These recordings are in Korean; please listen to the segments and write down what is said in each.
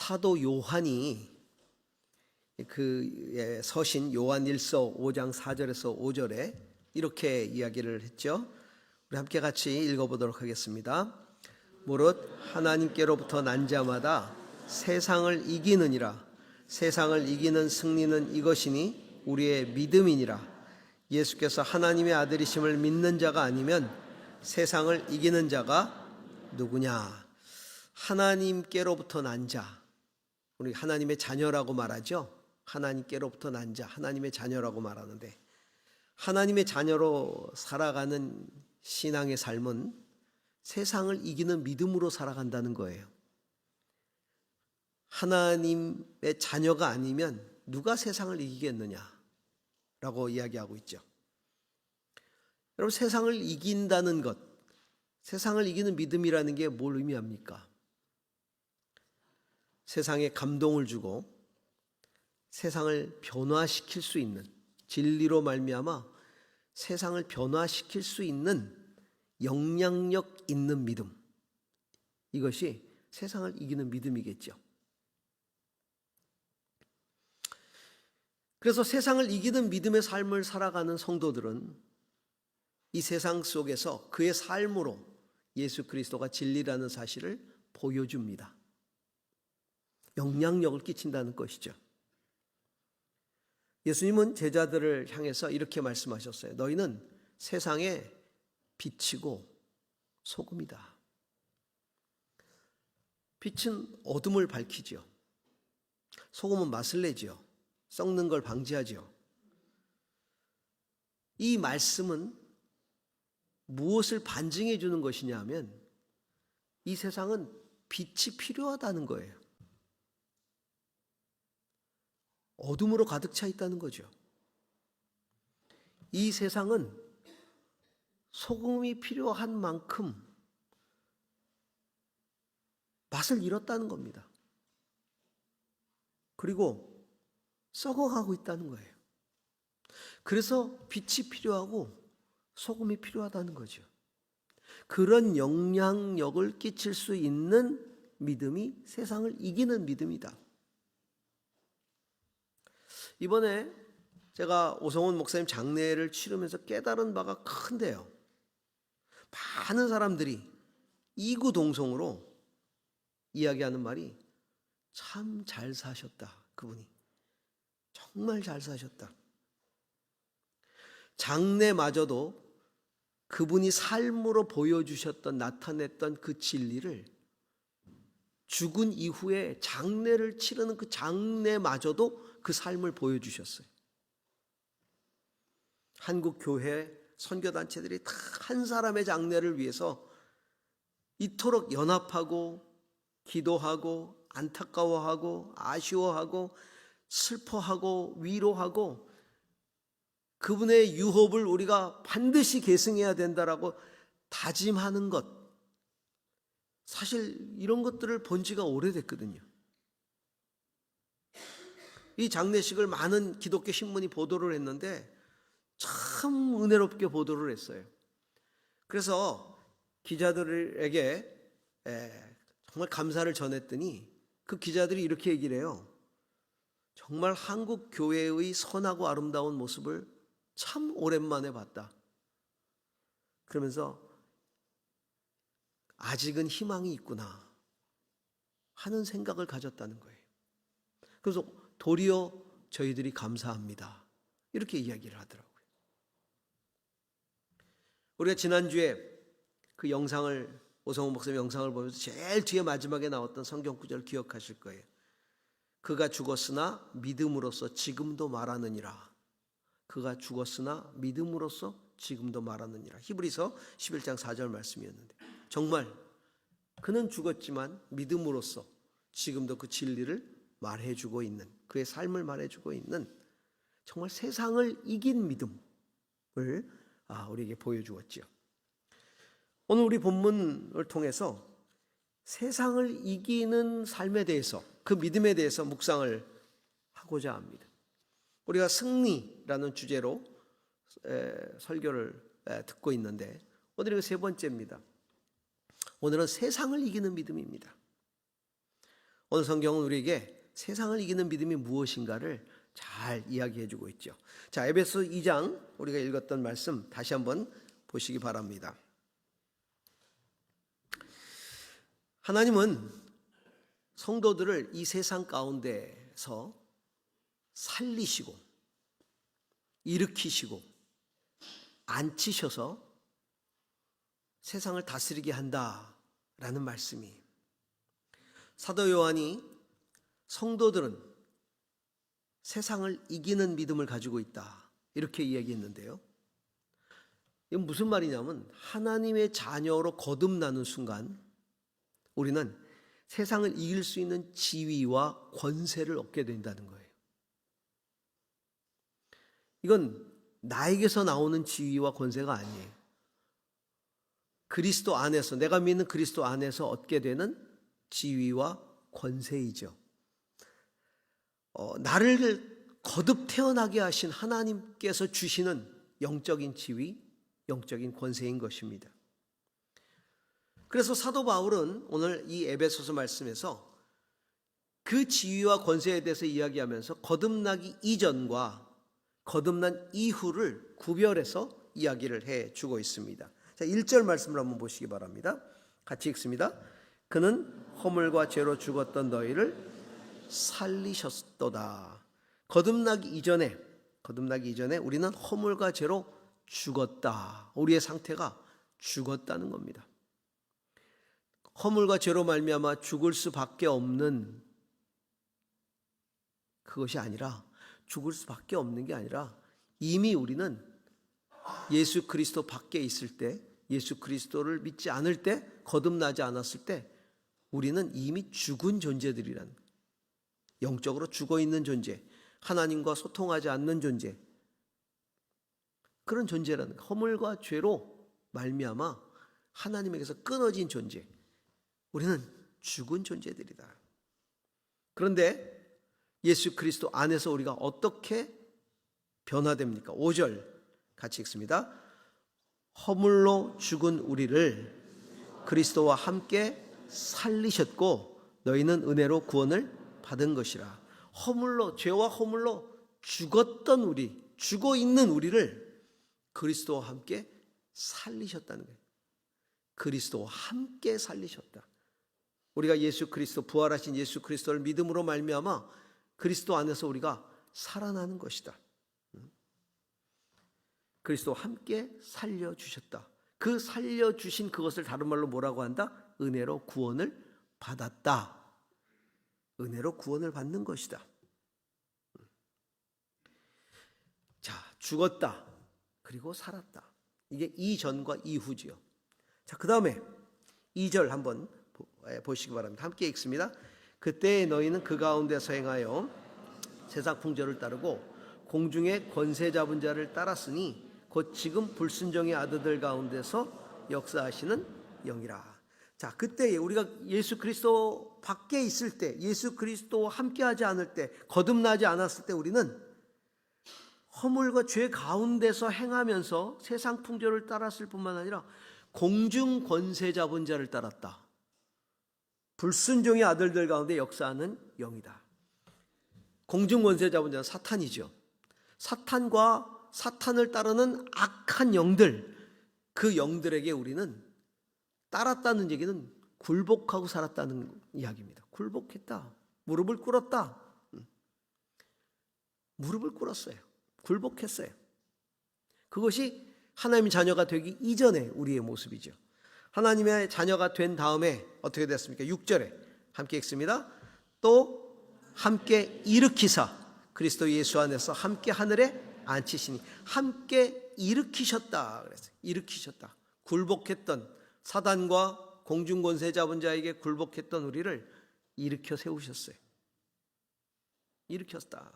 사도 요한이 그 서신 요한일서 5장 4절에서 5절에 이렇게 이야기를 했죠. 우리 함께 같이 읽어보도록 하겠습니다. 무릇 하나님께로부터 난 자마다 세상을 이기느니라. 세상을 이기는 승리는 이것이니 우리의 믿음이니라. 예수께서 하나님의 아들이심을 믿는 자가 아니면 세상을 이기는 자가 누구냐? 하나님께로부터 난 자, 우리 하나님의 자녀라고 말하죠. 하나님께로부터 난 자, 하나님의 자녀라고 말하는데, 하나님의 자녀로 살아가는 신앙의 삶은 세상을 이기는 믿음으로 살아간다는 거예요. 하나님의 자녀가 아니면 누가 세상을 이기겠느냐라고 이야기하고 있죠. 여러분, 세상을 이긴다는 것, 세상을 이기는 믿음이라는 게 뭘 의미합니까? 세상에 감동을 주고 세상을 변화시킬 수 있는, 진리로 말미암아 세상을 변화시킬 수 있는 영향력 있는 믿음, 이것이 세상을 이기는 믿음이겠죠. 그래서 세상을 이기는 믿음의 삶을 살아가는 성도들은 이 세상 속에서 그의 삶으로 예수 그리스도가 진리라는 사실을 보여줍니다. 영향력을 끼친다는 것이죠. 예수님은 제자들을 향해서 이렇게 말씀하셨어요. 너희는 세상의 빛이고 소금이다. 빛은 어둠을 밝히죠. 소금은 맛을 내죠. 썩는 걸 방지하죠. 이 말씀은 무엇을 반증해 주는 것이냐 하면 이 세상은 빛이 필요하다는 거예요. 어둠으로 가득 차 있다는 거죠. 이 세상은 소금이 필요한 만큼 맛을 잃었다는 겁니다. 그리고 썩어가고 있다는 거예요. 그래서 빛이 필요하고 소금이 필요하다는 거죠. 그런 영향력을 끼칠 수 있는 믿음이 세상을 이기는 믿음이다. 이번에 제가 오성훈 목사님 장례를 치르면서 깨달은 바가 큰데요. 많은 사람들이 이구동성으로 이야기하는 말이 참 잘 사셨다. 그분이 정말 잘 사셨다. 장례마저도 그분이 삶으로 보여주셨던, 나타냈던 그 진리를 죽은 이후에 장례를 치르는 그 장례마저도 그 삶을 보여주셨어요. 한국 교회 선교단체들이 다 한 사람의 장례를 위해서 이토록 연합하고 기도하고 안타까워하고 아쉬워하고 슬퍼하고 위로하고 그분의 유업을 우리가 반드시 계승해야 된다라고 다짐하는 것, 사실 이런 것들을 본 지가 오래됐거든요. 이 장례식을 많은 기독교 신문이 보도를 했는데 참 은혜롭게 보도를 했어요. 그래서 기자들에게 정말 감사를 전했더니 그 기자들이 이렇게 얘기를 해요. 정말 한국 교회의 선하고 아름다운 모습을 참 오랜만에 봤다. 그러면서 아직은 희망이 있구나 하는 생각을 가졌다는 거예요. 그래서 도리어 저희들이 감사합니다. 이렇게 이야기를 하더라고요. 우리가 지난주에 그 영상을, 오성훈 목사님 영상을 보면서 제일 뒤에 마지막에 나왔던 성경 구절 기억하실 거예요. 그가 죽었으나 믿음으로써 지금도 말하느니라. 그가 죽었으나 믿음으로써 지금도 말하느니라. 히브리서 11장 4절 말씀이었는데, 정말 그는 죽었지만 믿음으로써 지금도 그 진리를 말해주고 있는, 그의 삶을 말해주고 있는 정말 세상을 이긴 믿음을 우리에게 보여주었지요. 오늘 우리 본문을 통해서 세상을 이기는 삶에 대해서, 그 믿음에 대해서 묵상을 하고자 합니다. 우리가 승리라는 주제로 설교를 듣고 있는데 오늘이 그 세 번째입니다. 오늘은 세상을 이기는 믿음입니다. 오늘 성경은 우리에게 세상을 이기는 믿음이 무엇인가를 잘 이야기해 주고 있죠. 자, 에베소 2장 우리가 읽었던 말씀 다시 한번 보시기 바랍니다. 하나님은 성도들을 이 세상 가운데서 살리시고 일으키시고 앉히셔서 세상을 다스리게 한다라는 말씀이, 사도 요한이 성도들은 세상을 이기는 믿음을 가지고 있다 이렇게 이야기했는데요, 이건 무슨 말이냐면 하나님의 자녀로 거듭나는 순간 우리는 세상을 이길 수 있는 지위와 권세를 얻게 된다는 거예요. 이건 나에게서 나오는 지위와 권세가 아니에요. 그리스도 안에서, 내가 믿는 그리스도 안에서 얻게 되는 지위와 권세이죠. 나를 거듭 태어나게 하신 하나님께서 주시는 영적인 지위, 영적인 권세인 것입니다. 그래서 사도 바울은 오늘 이 에베소서 말씀에서 그 지위와 권세에 대해서 이야기하면서 거듭나기 이전과 거듭난 이후를 구별해서 이야기를 해주고 있습니다. 자, 1절 말씀을 한번 보시기 바랍니다. 같이 읽습니다. 그는 허물과 죄로 죽었던 너희를 살리셨도다. 거듭나기 이전에 우리는 허물과 죄로 죽었다. 우리의 상태가 죽었다는 겁니다. 허물과 죄로 말미암아 죽을 수밖에 없는 그것이 아니라, 죽을 수밖에 없는 게 아니라 이미 우리는 예수 그리스도 밖에 있을 때, 예수 그리스도를 믿지 않을 때, 거듭나지 않았을 때 우리는 이미 죽은 존재들이란, 영적으로 죽어있는 존재, 하나님과 소통하지 않는 존재, 그런 존재라는 거예요. 허물과 죄로 말미암아 하나님에게서 끊어진 존재, 우리는 죽은 존재들이다. 그런데 예수 그리스도 안에서 우리가 어떻게 변화됩니까? 5절 같이 읽습니다. 허물로 죽은 우리를 그리스도와 함께 살리셨고 너희는 은혜로 구원을 받은 것이라. 허물로, 죄와 허물로 죽었던 우리, 죽어 있는 우리를 그리스도와 함께 살리셨다는 거예요. 그리스도와 함께 살리셨다. 우리가 예수 그리스도, 부활하신 예수 그리스도를 믿음으로 말미암아 그리스도 안에서 우리가 살아나는 것이다. 그리스도와 함께 살려주셨다. 그 살려주신 그것을 다른 말로 뭐라고 한다? 은혜로 구원을 받았다. 은혜로 구원을 받는 것이다. 자, 죽었다. 그리고 살았다. 이게 이전과 이후지요. 자, 그 다음에 2절 한번 보시기 바랍니다. 함께 읽습니다. 그때 너희는 그 가운데서 행하여 세상 풍조를 따르고 공중의 권세 잡은 자를 따랐으니 곧 지금 불순종의 아들들 가운데서 역사하시는 영이라. 자, 그때 우리가 예수 그리스도 밖에 있을 때, 예수 그리스도와 함께하지 않을 때, 거듭나지 않았을 때 우리는 허물과 죄 가운데서 행하면서 세상 풍조를 따랐을 뿐만 아니라 공중 권세 잡은 자를 따랐다. 불순종의 아들들 가운데 역사하는 영이다. 공중 권세 잡은 자는 사탄이죠. 사탄과 사탄을 따르는 악한 영들, 그 영들에게 우리는 따랐다는 얘기는 굴복하고 살았다는 이야기입니다. 굴복했다. 무릎을 꿇었다. 무릎을 꿇었어요. 굴복했어요. 그것이 하나님의 자녀가 되기 이전의 우리의 모습이죠. 하나님의 자녀가 된 다음에 어떻게 됐습니까? 6절에 함께 읽습니다. 또 함께 일으키사 그리스도 예수 안에서 함께 하늘에 앉히시니. 함께 일으키셨다 그랬어요. 일으키셨다. 굴복했던 사단과 공중권세 잡은 자에게 굴복했던 우리를 일으켜 세우셨어요. 일으켰다.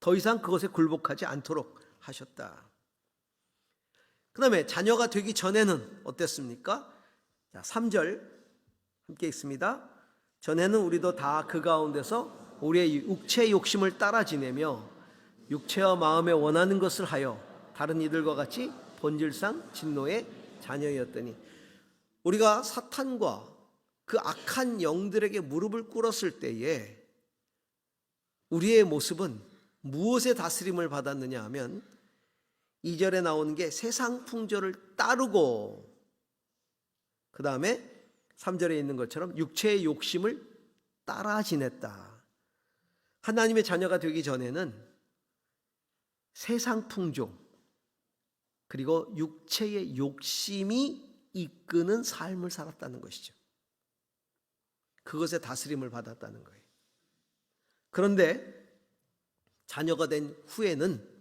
더 이상 그것에 굴복하지 않도록 하셨다. 그 다음에 자녀가 되기 전에는 어땠습니까? 자, 3절 함께 읽습니다. 전에는 우리도 다 그 가운데서 우리의 육체의 욕심을 따라 지내며 육체와 마음에 원하는 것을 하여 다른 이들과 같이 본질상 진노의 자녀였더니. 우리가 사탄과 그 악한 영들에게 무릎을 꿇었을 때에 우리의 모습은 무엇의 다스림을 받았느냐 하면 2절에 나오는 게 세상 풍조를 따르고, 그 다음에 3절에 있는 것처럼 육체의 욕심을 따라 지냈다. 하나님의 자녀가 되기 전에는 세상 풍조 그리고 육체의 욕심이 이끄는 삶을 살았다는 것이죠. 그것에 다스림을 받았다는 거예요. 그런데 자녀가 된 후에는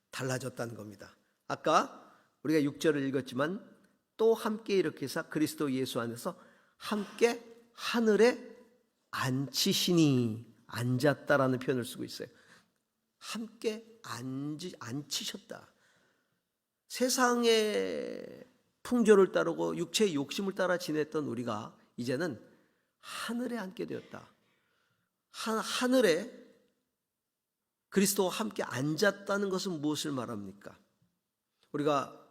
달라졌다는 겁니다. 아까 우리가 6절을 읽었지만 또 함께 이렇게 해서 그리스도 예수 안에서 함께 하늘에 앉히시니, 앉았다라는 표현을 쓰고 있어요. 함께 앉히셨다. 세상의 풍조를 따르고 육체의 욕심을 따라 지냈던 우리가 이제는 하늘에 앉게 되었다. 하늘에 그리스도와 함께 앉았다는 것은 무엇을 말합니까? 우리가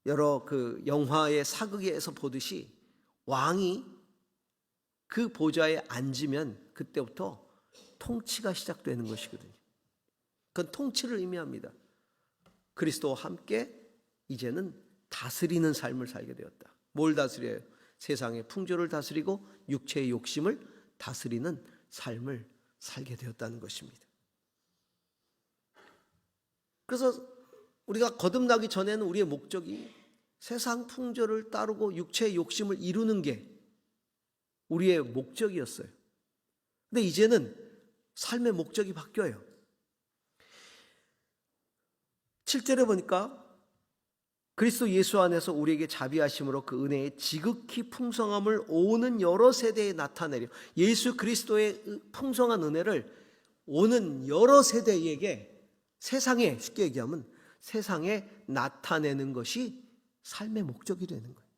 여러 그 영화의 사극에서 보듯이 왕이 그 보좌에 앉으면 그때부터 통치가 시작되는 것이거든요. 그건 통치를 의미합니다. 그리스도와 함께 이제는 다스리는 삶을 살게 되었다. 뭘 다스려요? 세상의 풍조를 다스리고 육체의 욕심을 다스리는 삶을 살게 되었다는 것입니다. 그래서 우리가 거듭나기 전에는 우리의 목적이 세상 풍조를 따르고 육체의 욕심을 이루는 게 우리의 목적이었어요. 근데 이제는 삶의 목적이 바뀌어요. 7절에 보니까 그리스도 예수 안에서 우리에게 자비하심으로 그 은혜의 지극히 풍성함을 오는 여러 세대에 나타내려, 예수 그리스도의 풍성한 은혜를 오는 여러 세대에게, 세상에, 쉽게 얘기하면 세상에 나타내는 것이 삶의 목적이 되는 거예요.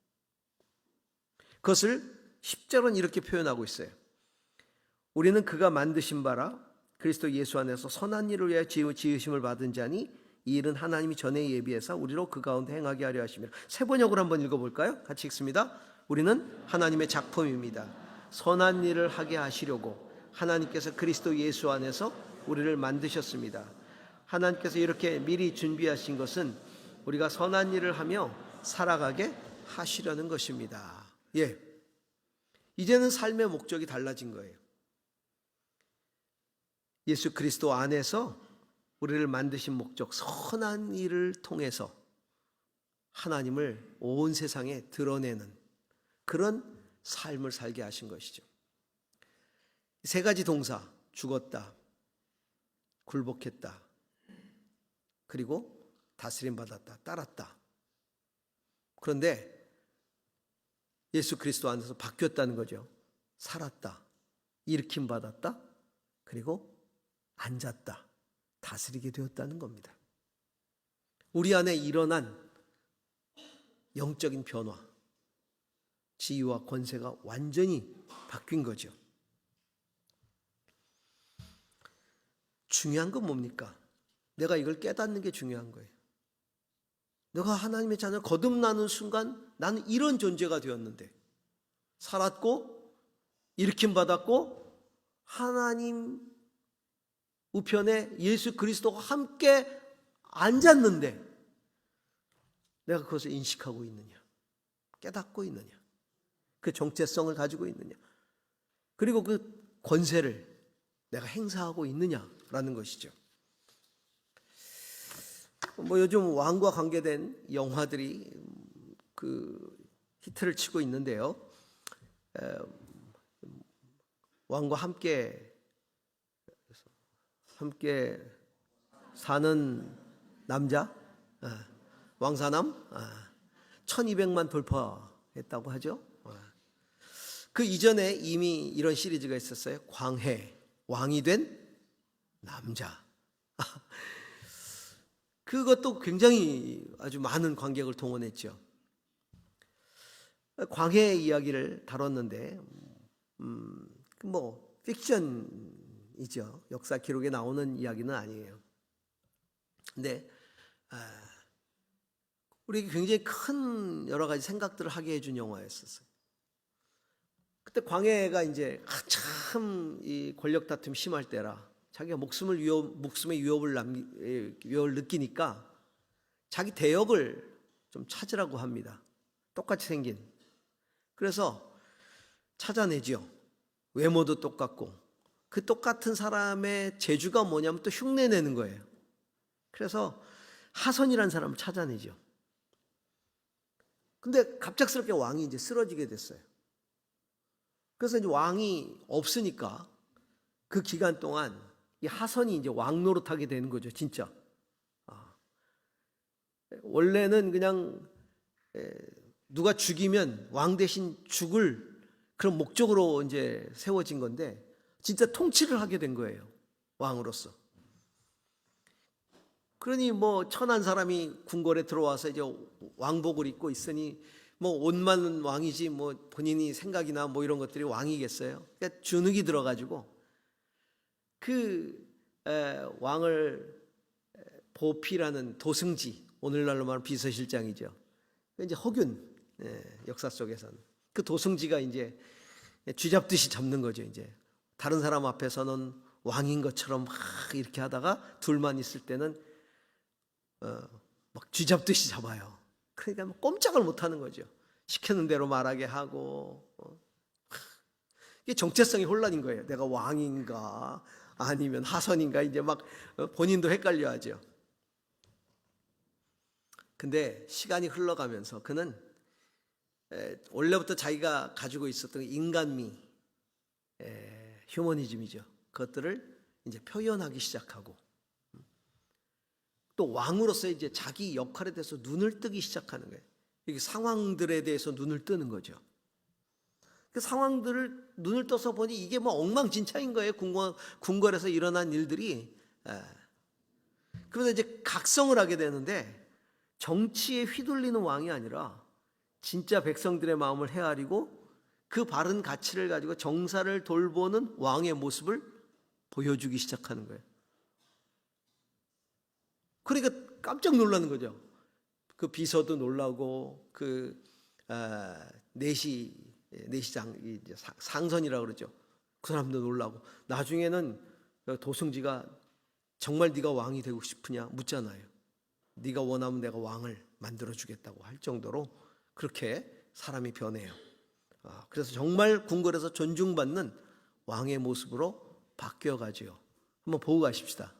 그것을 10절은 이렇게 표현하고 있어요. 우리는 그가 만드신 바라 그리스도 예수 안에서 선한 일을 위하여 지으심을 받은 자니 이 일은 하나님이 전에 예비해서 우리로 그 가운데 행하게 하려 하심이라. 세 번역으로 한번 읽어볼까요? 같이 읽습니다. 우리는 하나님의 작품입니다. 선한 일을 하게 하시려고 하나님께서 그리스도 예수 안에서 우리를 만드셨습니다. 하나님께서 이렇게 미리 준비하신 것은 우리가 선한 일을 하며 살아가게 하시려는 것입니다. 예, 이제는 삶의 목적이 달라진 거예요. 예수 그리스도 안에서 우리를 만드신 목적, 선한 일을 통해서 하나님을 온 세상에 드러내는 그런 삶을 살게 하신 것이죠. 세 가지 동사, 죽었다, 굴복했다, 그리고 다스림받았다, 따랐다. 그런데 예수 그리스도 안에서 바뀌었다는 거죠. 살았다, 일으킴받았다, 그리고 앉았다, 다스리게 되었다는 겁니다. 우리 안에 일어난 영적인 변화, 지위와 권세가 완전히 바뀐 거죠. 중요한 건 뭡니까? 내가 이걸 깨닫는 게 중요한 거예요. 내가 하나님의 자녀 거듭나는 순간 나는 이런 존재가 되었는데, 살았고 일으킴받았고 하나님 우편에 예수 그리스도와 함께 앉았는데 내가 그것을 인식하고 있느냐, 깨닫고 있느냐, 그 정체성을 가지고 있느냐, 그리고 그 권세를 내가 행사하고 있느냐라는 것이죠. 요즘 왕과 관계된 영화들이 그 히트를 치고 있는데요. 왕과 함께 사는 남자, 왕사남, 1200만 돌파했다고 하죠. 그 이전에 이미 이런 시리즈가 있었어요. 광해, 왕이 된 남자. 그것도 굉장히 아주 많은 관객을 동원했죠. 광해의 이야기를 다뤘는데 픽션이죠. 역사 기록에 나오는 이야기는 아니에요. 근데 우리에게 굉장히 큰 여러 가지 생각들을 하게 해준 영화였었어요. 그때 광해가 이제 한참 이 권력 다툼 심할 때라 자기가 목숨의 위협을 느끼니까 자기 대역을 좀 찾으라고 합니다. 똑같이 생긴. 그래서 찾아내지요. 외모도 똑같고 그 똑같은 사람의 재주가 뭐냐면 또 흉내내는 거예요. 그래서 하선이라는 사람을 찾아내죠. 근데 갑작스럽게 왕이 이제 쓰러지게 됐어요. 그래서 이제 왕이 없으니까 그 기간 동안 이 하선이 이제 왕 노릇하게 되는 거죠, 진짜. 원래는 그냥 누가 죽이면 왕 대신 죽을 그런 목적으로 이제 세워진 건데 진짜 통치를 하게 된 거예요, 왕으로서. 그러니 뭐 천한 사람이 궁궐에 들어와서 이제 왕복을 입고 있으니 뭐 옷만 왕이지 뭐 본인이 생각이나 뭐 이런 것들이 왕이겠어요. 그러니까 주눅이 들어가지고 그 왕을 보피라는 도승지, 오늘날로 말하면 비서실장이죠. 이제 허균, 역사 속에서는 그 도승지가 이제 쥐잡듯이 잡는 거죠. 이제 다른 사람 앞에서는 왕인 것처럼 막 이렇게 하다가 둘만 있을 때는 막 쥐잡듯이 잡아요. 그러니까 뭐 꼼짝을 못 하는 거죠. 시키는 대로 말하게 하고. 이게 정체성이 혼란인 거예요. 내가 왕인가 아니면 하선인가 이제 막 본인도 헷갈려 하죠. 근데 시간이 흘러가면서 그는 원래부터 자기가 가지고 있었던 인간미, 휴머니즘이죠. 그것들을 이제 표현하기 시작하고 또 왕으로서 이제 자기 역할에 대해서 눈을 뜨기 시작하는 거예요. 이게 상황들에 대해서 눈을 뜨는 거죠. 그 상황들을 눈을 떠서 보니 이게 뭐 엉망진창인 거예요. 궁궐에서 일어난 일들이. 그래서 이제 각성을 하게 되는데 정치에 휘둘리는 왕이 아니라 진짜 백성들의 마음을 헤아리고 그 바른 가치를 가지고 정사를 돌보는 왕의 모습을 보여주기 시작하는 거예요. 그러니까 깜짝 놀라는 거죠. 그 비서도 놀라고 그 내시장 상선이라고 그러죠. 그 사람도 놀라고 나중에는 도승지가 정말 네가 왕이 되고 싶으냐 묻잖아요. 네가 원하면 내가 왕을 만들어주겠다고 할 정도로 그렇게 사람이 변해요. 그래서 정말 궁궐에서 존중받는 왕의 모습으로 바뀌어가지요. 한번 보고 가십시다.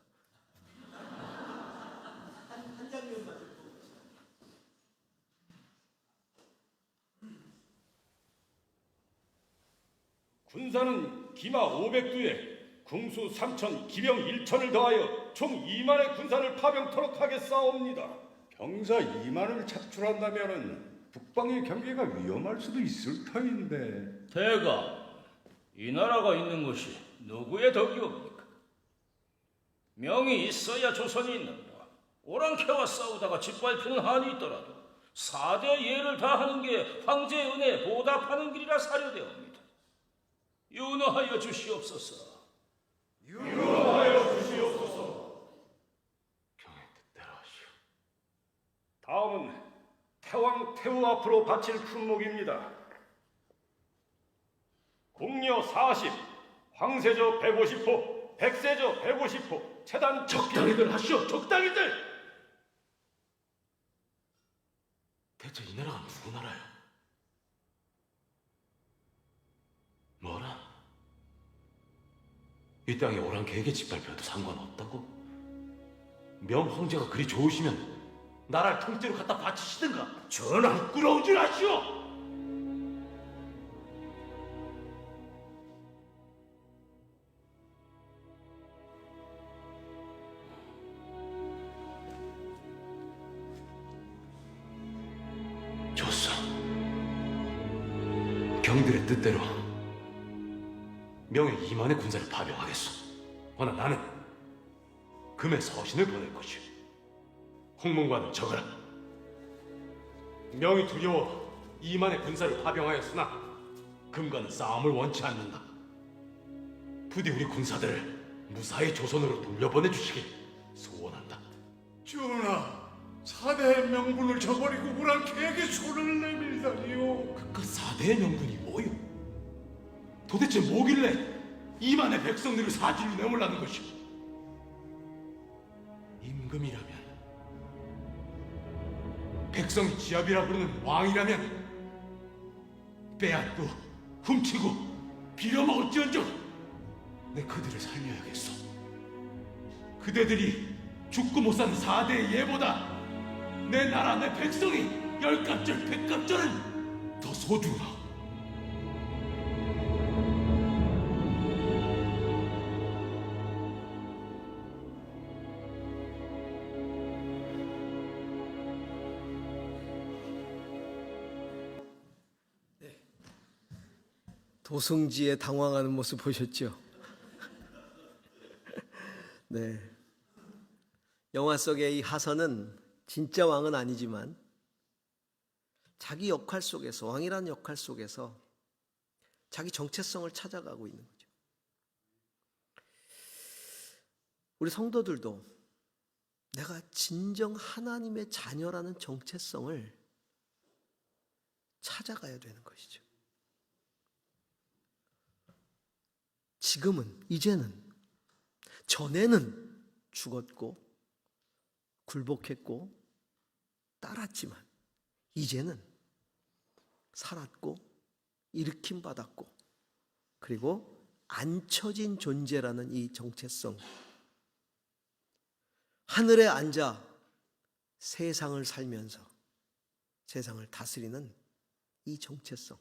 군사는 기마 500두에 궁수 3천, 기병 1천을 더하여 총 2만의 군사를 파병토록 하겠사옵니다. 병사 2만을 차출한다면은 북방의 경계가 위험할 수도 있을 터인데. 대가, 이 나라가 있는 것이 누구의 덕이옵니까? 명이 있어야 조선이 있는다. 오랑캐와 싸우다가 짓밟히는 한이 있더라도 4대 예를 다하는 게 황제의 은혜에 보답하는 길이라 사료되옵니다. 윤호하여 주시옵소서. 윤호하여 주시옵소서. 경의 뜻대로 하시오. 다음은 태왕 태후 앞으로 바칠 품목입니다. 공려 40, 황세조 150호, 백세조 150호, 체단 적당히들 하시오, 적당히들! 대체 이 나라가 누구 나라야? 뭐라? 이 땅에 오랑캐에게 짓밟혀도 상관없다고? 명황제가 그리 좋으시면 나라를 통째로 갖다 바치시든가. 전하, 부끄러우질 하시오! 좋소. 경들의 뜻대로 명의 2만의 군사를 파병하겠소. 허나 나는 금의 서신을 보낼 것이오. 홍문관을 적어라. 명이 두려워 2만의 군사를 파병하였으나 금과는 싸움을 원치 않는다. 부디 우리 군사들을 무사히 조선으로 돌려보내주시길 소원한다. 전하, 사대의 명분을 저버리고 오랑캐에게 손을 내밀다니요. 그 4대의 명분이 뭐요? 도대체 뭐길래 이만의 백성들을 사지로 내몰라는 것이오? 임금이라면, 백성이 지압이라 부르는 왕이라면 빼앗고 훔치고 빌어먹을지언정 내 그들을 살려야겠소. 그대들이 죽고 못 사는 4대의 예보다 내 나라 내 백성이 10갑절 100갑절은 더 소중하오. 도승지의 당황하는 모습 보셨죠? 네. 영화 속의 이 하선은 진짜 왕은 아니지만 자기 역할 속에서, 왕이라는 역할 속에서 자기 정체성을 찾아가고 있는 거죠. 우리 성도들도 내가 진정 하나님의 자녀라는 정체성을 찾아가야 되는 것이죠. 지금은, 이제는, 전에는 죽었고 굴복했고 따랐지만 이제는 살았고 일으킴 받았고 그리고 앉혀진 존재라는 이 정체성, 하늘에 앉아 세상을 살면서 세상을 다스리는 이 정체성,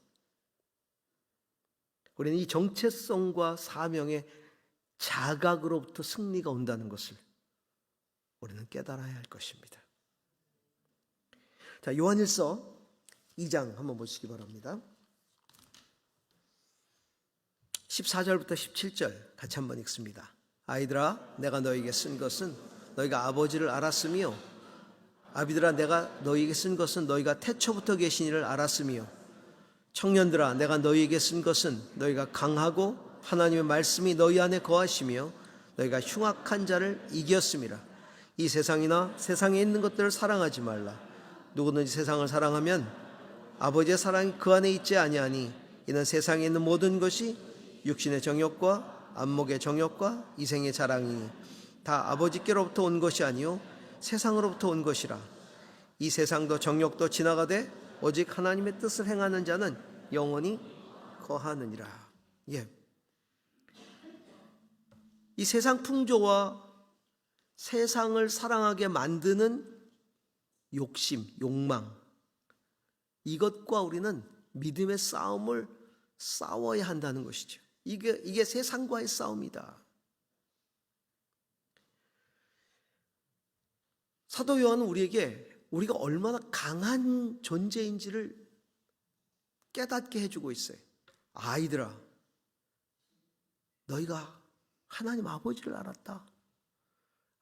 우리는 이 정체성과 사명의 자각으로부터 승리가 온다는 것을 우리는 깨달아야 할 것입니다. 자, 요한일서 2장 한번 보시기 바랍니다. 14절부터 17절 같이 한번 읽습니다. 아이들아, 내가 너에게 쓴 것은 너희가 아버지를 알았으며, 아비들아, 내가 너희에게 쓴 것은 너희가 태초부터 계신 이를 알았으며, 청년들아, 내가 너희에게 쓴 것은 너희가 강하고 하나님의 말씀이 너희 안에 거하시며 너희가 흉악한 자를 이겼음이라. 이 세상이나 세상에 있는 것들을 사랑하지 말라. 누구든지 세상을 사랑하면 아버지의 사랑이 그 안에 있지 아니하니, 이는 세상에 있는 모든 것이 육신의 정욕과 안목의 정욕과 이생의 자랑이니 다 아버지께로부터 온 것이 아니요 세상으로부터 온 것이라. 이 세상도 정욕도 지나가되 오직 하나님의 뜻을 행하는 자는 영원히 거하느니라. 예. 이 세상 풍조와 세상을 사랑하게 만드는 욕심, 욕망, 이것과 우리는 믿음의 싸움을 싸워야 한다는 것이죠. 이게 세상과의 싸움이다. 사도 요한은 우리에게 우리가 얼마나 강한 존재인지를 깨닫게 해주고 있어요. 아이들아, 너희가 하나님 아버지를 알았다.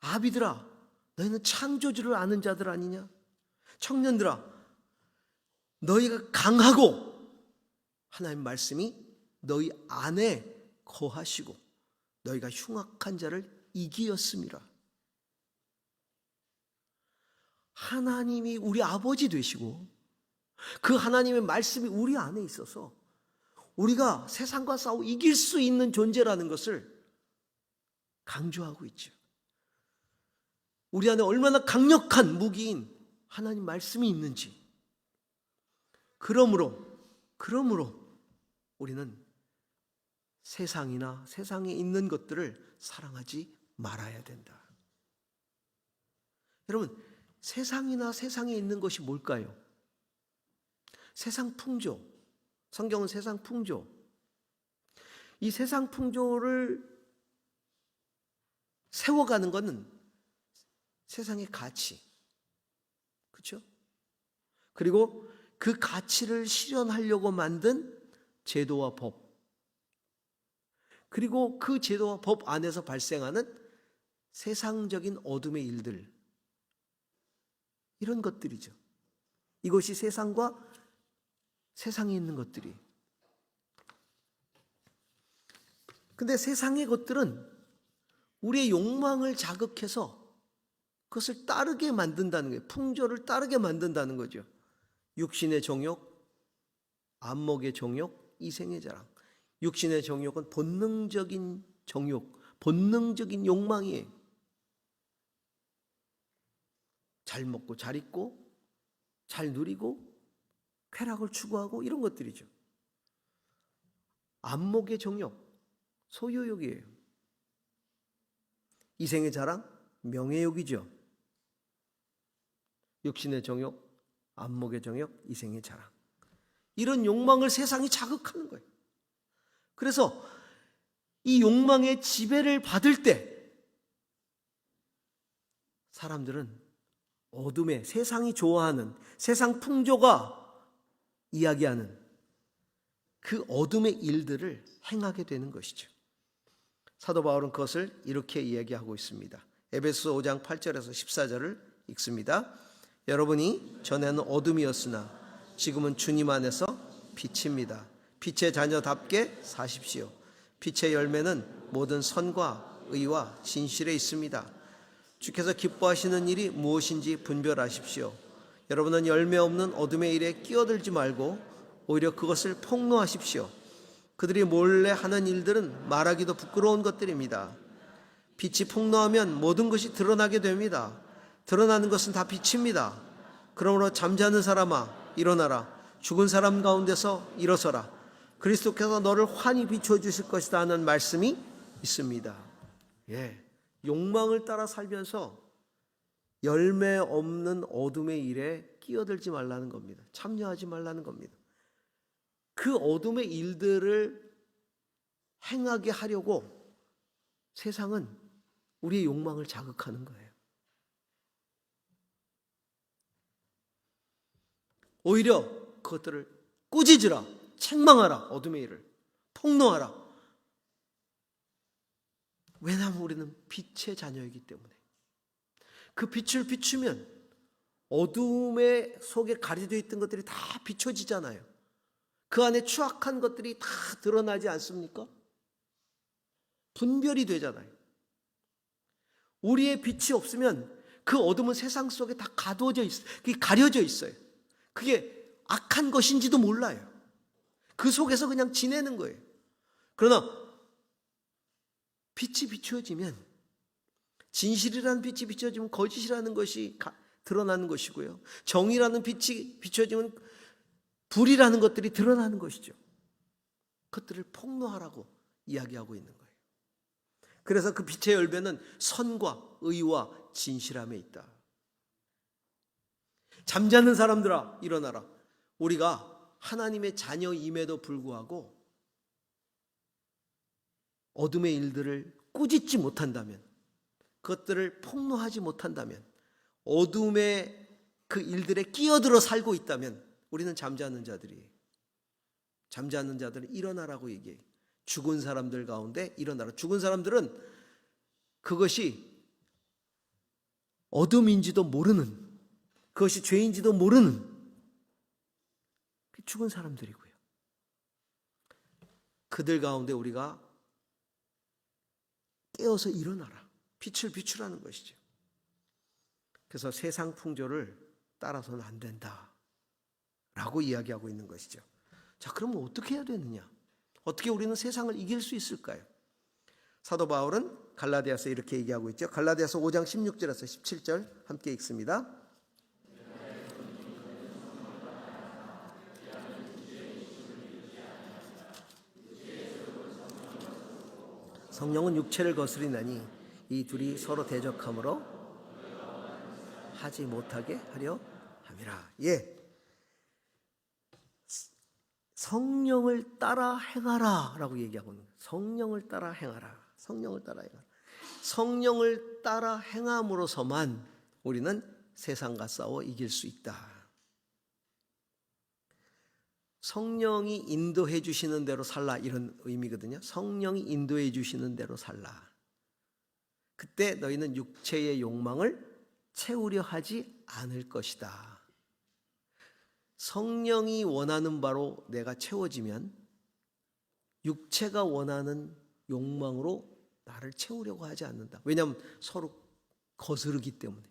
아비들아, 너희는 창조주를 아는 자들 아니냐? 청년들아, 너희가 강하고 하나님 말씀이 너희 안에 거하시고 너희가 흉악한 자를 이기었음이라. 하나님이 우리 아버지 되시고 그 하나님의 말씀이 우리 안에 있어서 우리가 세상과 싸워 이길 수 있는 존재라는 것을 강조하고 있죠. 우리 안에 얼마나 강력한 무기인 하나님 말씀이 있는지. 그러므로 우리는 세상이나 세상에 있는 것들을 사랑하지 말아야 된다. 여러분, 세상이나 세상에 있는 것이 뭘까요? 세상 풍조. 성경은 세상 풍조. 이 세상 풍조를 세워가는 것은 세상의 가치. 그렇죠? 그리고 그 가치를 실현하려고 만든 제도와 법. 그리고 그 제도와 법 안에서 발생하는 세상적인 어둠의 일들. 이런 것들이죠. 이것이 세상과 세상에 있는 것들이. 근데 세상의 것들은 우리의 욕망을 자극해서 그것을 따르게 만든다는 거예요. 풍조를 따르게 만든다는 거죠. 육신의 정욕, 안목의 정욕, 이생의 자랑. 육신의 정욕은 본능적인 정욕, 본능적인 욕망이에요. 잘 먹고 잘 입고 잘 누리고 쾌락을 추구하고 이런 것들이죠. 안목의 정욕, 소유욕이에요. 이생의 자랑, 명예욕이죠. 육신의 정욕, 안목의 정욕, 이생의 자랑. 이런 욕망을 세상이 자극하는 거예요. 그래서 이 욕망의 지배를 받을 때 사람들은 어둠의 세상이 좋아하는 세상 풍조가 이야기하는 그 어둠의 일들을 행하게 되는 것이죠. 사도 바울은 그것을 이렇게 이야기하고 있습니다. 에베소 5장 8절에서 14절을 읽습니다. 여러분이 전에는 어둠이었으나 지금은 주님 안에서 빛입니다. 빛의 자녀답게 사십시오. 빛의 열매는 모든 선과 의와 진실에 있습니다. 주께서 기뻐하시는 일이 무엇인지 분별하십시오. 여러분은 열매 없는 어둠의 일에 끼어들지 말고 오히려 그것을 폭로하십시오. 그들이 몰래 하는 일들은 말하기도 부끄러운 것들입니다. 빛이 폭로하면 모든 것이 드러나게 됩니다. 드러나는 것은 다 빛입니다. 그러므로 잠자는 사람아 일어나라. 죽은 사람 가운데서 일어서라. 그리스도께서 너를 환히 비추어 주실 것이다 하는 말씀이 있습니다. 욕망을 따라 살면서 열매 없는 어둠의 일에 끼어들지 말라는 겁니다. 참여하지 말라는 겁니다. 그 어둠의 일들을 행하게 하려고 세상은 우리의 욕망을 자극하는 거예요. 오히려 그것들을 꾸짖으라, 책망하라, 어둠의 일을 폭로하라. 왜냐하면 우리는 빛의 자녀이기 때문에. 그 빛을 비추면 어둠의 속에 가려져 있던 것들이 다 비춰지잖아요. 그 안에 추악한 것들이 다 드러나지 않습니까? 분별이 되잖아요. 우리의 빛이 없으면 그 어둠은 세상 속에 다 가둬져 있어요. 그게 가려져 있어요. 그게 악한 것인지도 몰라요. 그 속에서 그냥 지내는 거예요. 그러나 빛이 비추어지면, 진실이라는 빛이 비춰지면 거짓이라는 것이 드러나는 것이고요. 정의라는 빛이 비춰지면 불이라는 것들이 드러나는 것이죠. 그것들을 폭로하라고 이야기하고 있는 거예요. 그래서 그 빛의 열매는 선과 의와 진실함에 있다. 잠자는 사람들아 일어나라. 우리가 하나님의 자녀임에도 불구하고 어둠의 일들을 꾸짖지 못한다면, 그것들을 폭로하지 못한다면, 어둠의 그 일들에 끼어들어 살고 있다면 우리는 잠자는 자들이에요. 잠자는 자들은 일어나라고 얘기해요. 죽은 사람들 가운데 일어나라. 죽은 사람들은 그것이 어둠인지도 모르는, 그것이 죄인지도 모르는 죽은 사람들이고요. 그들 가운데 우리가 깨어서 일어나라. 빛을 비추라는 것이죠. 그래서 세상 풍조를 따라서는 안 된다 라고 이야기하고 있는 것이죠. 자, 그러면 어떻게 해야 되느냐? 어떻게 우리는 세상을 이길 수 있을까요? 사도 바울은 갈라디아서 이렇게 얘기하고 있죠. 갈라디아서 5장 16절에서 17절 함께 읽습니다. 성령은 육체를 거스리나니 이 둘이 서로 대적함으로 하지 못하게 하려 함이라. 성령을 따라 행하라 라고 얘기하고 있는 거예요. 성령을 따라 행하라. 성령을 따라 행하라. 성령을 따라 행함으로서만 우리는 세상과 싸워 이길 수 있다. 성령이 인도해 주시는 대로 살라, 이런 의미거든요. 성령이 인도해 주시는 대로 살라. 그때 너희는 육체의 욕망을 채우려 하지 않을 것이다. 성령이 원하는 바로 내가 채워지면 육체가 원하는 욕망으로 나를 채우려고 하지 않는다. 왜냐하면 서로 거스르기 때문에.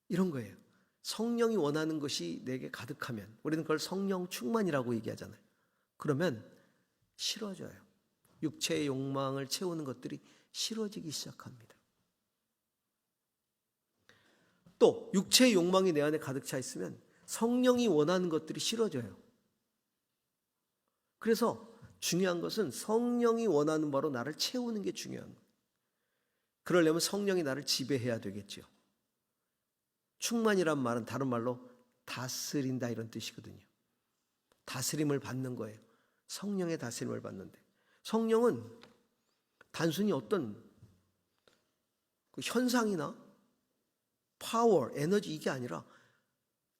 이런 거예요. 성령이 원하는 것이 내게 가득하면, 우리는 그걸 성령 충만이라고 얘기하잖아요. 그러면 싫어져요. 육체의 욕망을 채우는 것들이 싫어지기 시작합니다. 또 육체의 욕망이 내 안에 가득 차 있으면 성령이 원하는 것들이 싫어져요. 그래서 중요한 것은 성령이 원하는 바로 나를 채우는 게 중요한 거예요. 그러려면 성령이 나를 지배해야 되겠죠. 충만이란 말은 다른 말로 다스린다 이런 뜻이거든요. 다스림을 받는 거예요. 성령의 다스림을 받는데, 성령은 단순히 어떤 그 현상이나 파워, 에너지 이게 아니라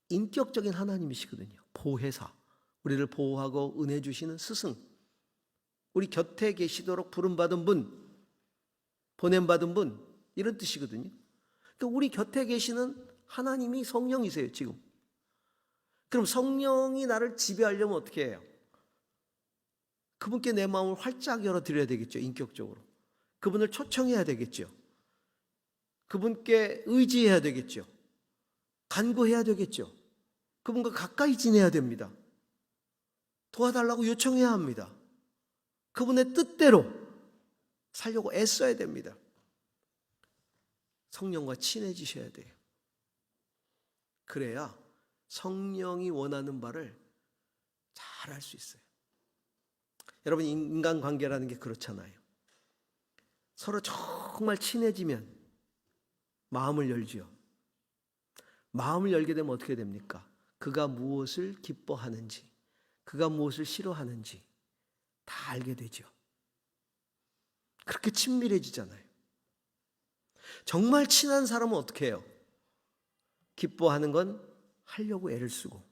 인격적인 하나님이시거든요. 보혜사, 우리를 보호하고 은혜 주시는 스승, 우리 곁에 계시도록 부름받은 분, 보냄받은 분, 이런 뜻이거든요. 그러니까 우리 곁에 계시는 하나님이 성령이세요, 지금. 그럼 성령이 나를 지배하려면 어떻게 해요? 그분께 내 마음을 활짝 열어드려야 되겠죠, 인격적으로. 그분을 초청해야 되겠죠. 그분께 의지해야 되겠죠. 간구해야 되겠죠. 그분과 가까이 지내야 됩니다. 도와달라고 요청해야 합니다. 그분의 뜻대로 살려고 애써야 됩니다. 성령과 친해지셔야 돼요. 그래야 성령이 원하는 바를 잘 할 수 있어요. 여러분, 인간관계라는 게 그렇잖아요. 서로 정말 친해지면 마음을 열지요. 마음을 열게 되면 어떻게 됩니까? 그가 무엇을 기뻐하는지, 그가 무엇을 싫어하는지 다 알게 되죠. 그렇게 친밀해지잖아요. 정말 친한 사람은 어떻게 해요? 기뻐하는 건 하려고 애를 쓰고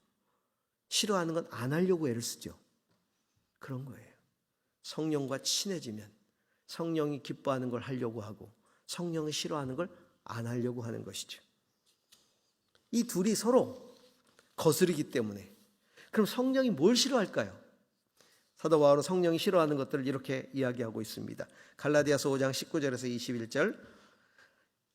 싫어하는 건 안 하려고 애를 쓰죠. 그런 거예요. 성령과 친해지면 성령이 기뻐하는 걸 하려고 하고 성령이 싫어하는 걸 안 하려고 하는 것이죠. 이 둘이 서로 거스르기 때문에. 그럼 성령이 뭘 싫어할까요? 사도 바울은 성령이 싫어하는 것들을 이렇게 이야기하고 있습니다. 갈라디아서 5장 19절에서 21절,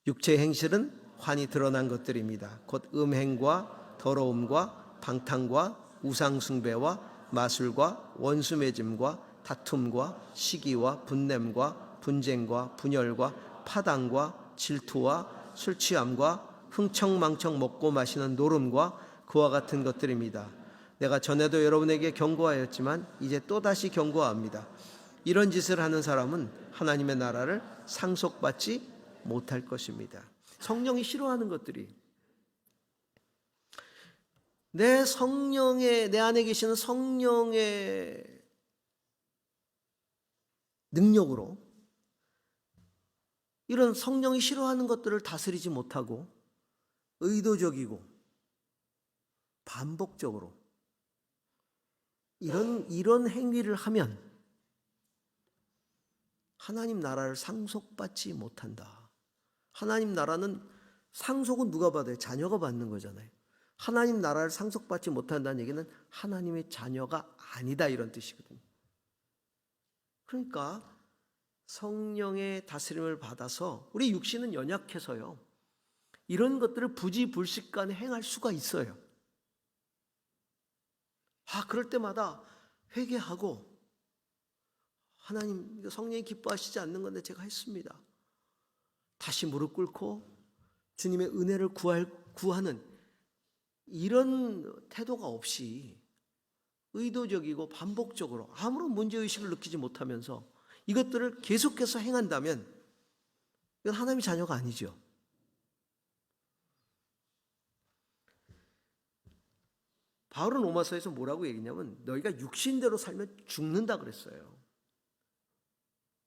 육체의 행실은 환히 드러난 것들입니다. 곧 음행과 더러움과 방탕과 우상숭배와 마술과 원수매짐과 다툼과 시기와 분냄과 분쟁과 분열과 파당과 질투와 술취함과 흥청망청 먹고 마시는 노름과 그와 같은 것들입니다. 내가 전에도 여러분에게 경고하였지만 이제 또다시 경고합니다. 이런 짓을 하는 사람은 하나님의 나라를 상속받지 못할 것입니다. 성령이 싫어하는 것들이, 내 안에 계시는 성령의 능력으로 이런 성령이 싫어하는 것들을 다스리지 못하고 의도적이고 반복적으로 이런 행위를 하면 하나님 나라를 상속받지 못한다. 하나님 나라는 상속은 누가 받아요? 자녀가 받는 거잖아요. 하나님 나라를 상속받지 못한다는 얘기는 하나님의 자녀가 아니다 이런 뜻이거든요. 그러니까 성령의 다스림을 받아서 우리 육신은 연약해서요, 이런 것들을 부지불식간에 행할 수가 있어요. 그럴 때마다 회개하고, 하나님, 성령이 기뻐하시지 않는 건데 제가 했습니다. 다시 무릎 꿇고 주님의 은혜를 구하는 이런 태도가 없이 의도적이고 반복적으로 아무런 문제의식을 느끼지 못하면서 이것들을 계속해서 행한다면 이건 하나님의 자녀가 아니죠. 바울은 로마서에서 뭐라고 얘기했냐면 너희가 육신대로 살면 죽는다 그랬어요.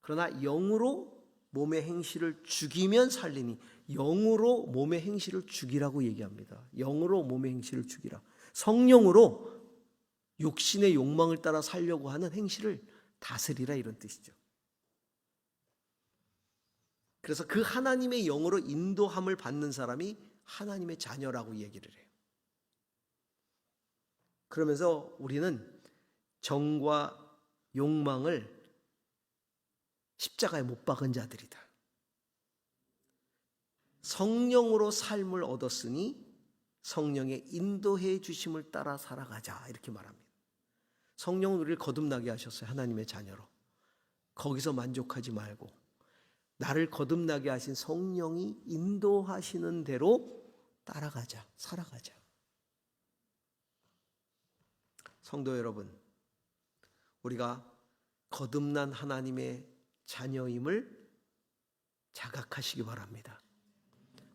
그러나 영으로 몸의 행실을 죽이면 살리니, 영으로 몸의 행실을 죽이라고 얘기합니다. 영으로 몸의 행실을 죽이라. 성령으로 육신의 욕망을 따라 살려고 하는 행실을 다스리라 이런 뜻이죠. 그래서 그 하나님의 영으로 인도함을 받는 사람이 하나님의 자녀라고 얘기를 해요. 그러면서 우리는 정과 욕망을 십자가에 못 박은 자들이다. 성령으로 삶을 얻었으니 성령의 인도해 주심을 따라 살아가자 이렇게 말합니다. 성령은 우리를 거듭나게 하셨어요. 하나님의 자녀로. 거기서 만족하지 말고 나를 거듭나게 하신 성령이 인도하시는 대로 따라가자, 살아가자. 성도 여러분, 우리가 거듭난 하나님의 자녀임을 자각하시기 바랍니다.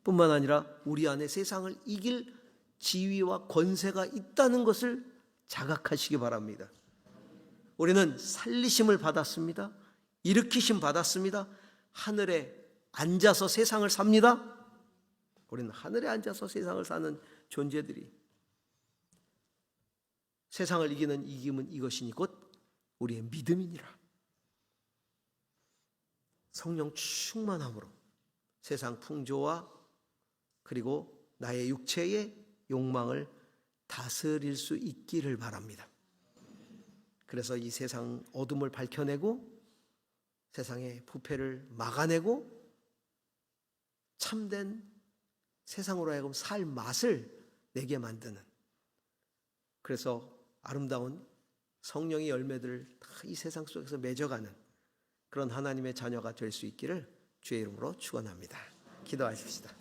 뿐만 아니라 우리 안에 세상을 이길 지위와 권세가 있다는 것을 자각하시기 바랍니다. 우리는 살리심을 받았습니다. 일으키심 받았습니다. 하늘에 앉아서 세상을 삽니다. 우리는 하늘에 앉아서 세상을 사는 존재들이, 세상을 이기는 이김은 이것이니 곧 우리의 믿음이니라. 성령 충만함으로 세상 풍조와 그리고 나의 육체의 욕망을 다스릴 수 있기를 바랍니다. 그래서 이 세상 어둠을 밝혀내고 세상의 부패를 막아내고 참된 세상으로 하여금 살 맛을 내게 만드는, 그래서 아름다운 성령의 열매들을 다 이 세상 속에서 맺어가는 그런 하나님의 자녀가 될 수 있기를 주의 이름으로 축원합니다. 기도하십시다.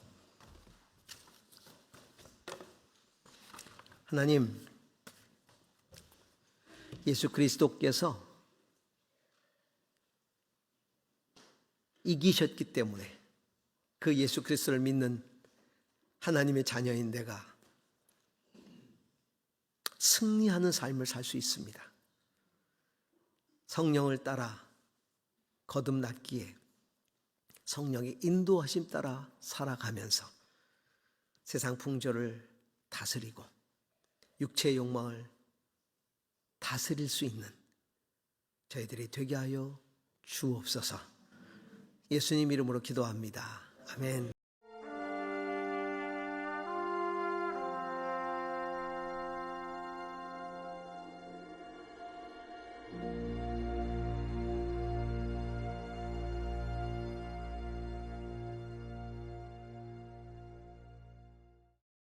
하나님, 예수 그리스도께서 이기셨기 때문에 그 예수 그리스도를 믿는 하나님의 자녀인 내가 승리하는 삶을 살 수 있습니다. 성령을 따라 거듭났기에 성령의 인도하심 따라 살아가면서 세상 풍조를 다스리고 육체의 욕망을 다스릴 수 있는 저희들이 되게 하여 주옵소서. 예수님 이름으로 기도합니다. 아멘.